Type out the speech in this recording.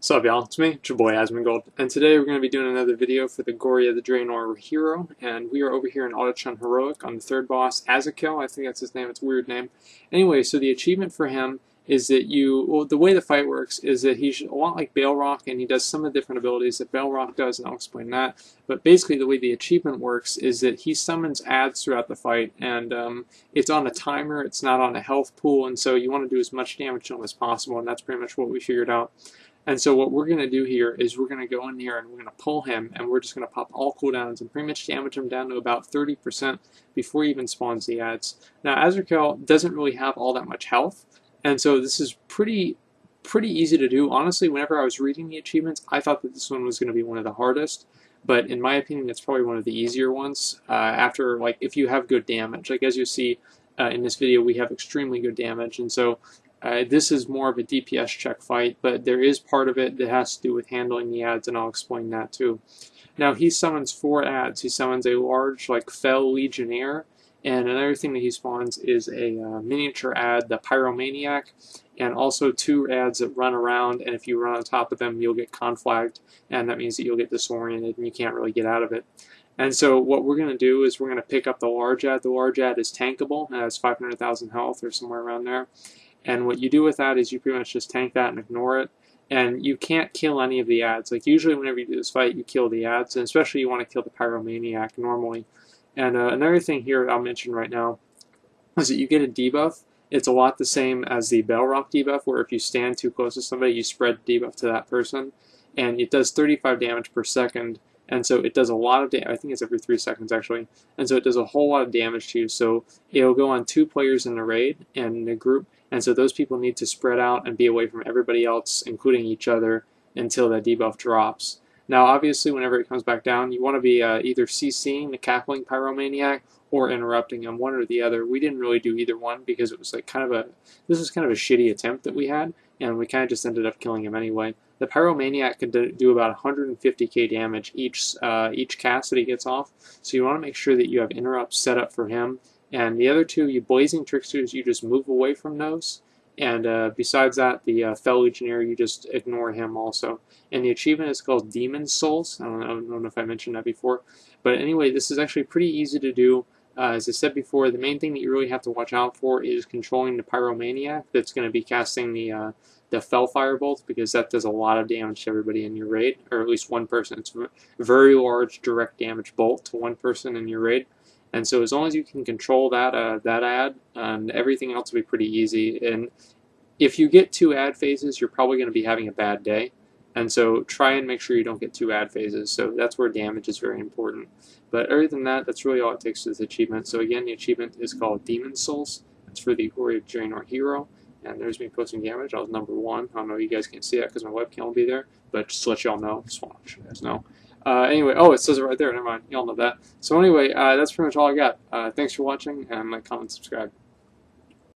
What's up, y'all? It's me, it's your boy Asmongold, and today we're going to be doing another video for the Glory of the Draenor hero, and we are over here in Auchindoun Heroic on the third boss, Azzakel. I think that's his name, it's a weird name. Anyway, so the achievement for him is that the way the fight works is that he's a lot like Balrog, and he does some of the different abilities that Balrog does, and I'll explain that. But basically the way the achievement works is that he summons adds throughout the fight, and it's on a timer, it's not on a health pool, and so you want to do as much damage to him as possible, and that's pretty much what we figured out. And so what we're going to do here is we're going to go in here and we're going to pull him, and we're just going to pop all cooldowns and pretty much damage him down to about 30% before he even spawns the adds. Now Azzakel doesn't really have all that much health, and so this is pretty easy to do. Honestly, whenever I was reading the achievements, I thought that this one was going to be one of the hardest, but in my opinion it's probably one of the easier ones after, like, if you have good damage. Like as you see in this video, we have extremely good damage, and so this is more of a DPS check fight, but there is part of it that has to do with handling the adds, and I'll explain that too. Now he summons 4 adds. He summons a large, like, fell legionnaire, and another thing that he spawns is a miniature add, the Pyromancer, and also 2 adds that run around, and if you run on top of them you'll get conflagged, and that means that you'll get disoriented and you can't really get out of it. And so what we're going to do is we're going to pick up the large add. The large add is tankable, it has 500,000 health or somewhere around there. And what you do with that is you pretty much just tank that and ignore it. And you can't kill any of the adds. Like usually whenever you do this fight, you kill the adds, and especially you want to kill the Pyromancer normally. And another thing here I'll mention right now is that you get a debuff. It's a lot the same as the Balrog debuff, where if you stand too close to somebody, you spread the debuff to that person. And it does 35 damage per second. And so it does a lot of damage. I think it's every 3 seconds actually. And so it does a whole lot of damage to you. So it'll go on 2 players in a raid and in a group. And so those people need to spread out and be away from everybody else, including each other, until that debuff drops. Now obviously whenever it comes back down, you want to be either CCing the cackling Pyromancer or interrupting him, one or the other. We didn't really do either one because it was like this was kind of a shitty attempt that we had, and we kind of just ended up killing him anyway. The Pyromancer could do about 150k damage each cast that he gets off, so you want to make sure that you have interrupts set up for him. And the other 2, you blazing tricksters, you just move away from those. And besides that, the fell legionnaire, you just ignore him also. And the achievement is called Demon Souls. I don't know if I mentioned that before. But anyway, this is actually pretty easy to do. As I said before, the main thing that you really have to watch out for is controlling the Pyromancer that's going to be casting the Fell Firebolt, because that does a lot of damage to everybody in your raid, or at least one person. It's a very large direct damage bolt to one person in your raid. And so as long as you can control that add, everything else will be pretty easy. And if you get 2 add phases, you're probably going to be having a bad day. And so try and make sure you don't get 2 add phases. So that's where damage is very important. But other than that, that's really all it takes to this achievement. So again, the achievement is called Demon Souls. It's for the Glory of Draenor hero. And there's me posting damage. I was number 1. I don't know if you guys can see that because my webcam will be there. But just to let y'all know, just want to let you guys know. Anyway, oh, it says it right there. Never mind. Y'all know that. So anyway, that's pretty much all I got. Thanks for watching, and like, comment, subscribe.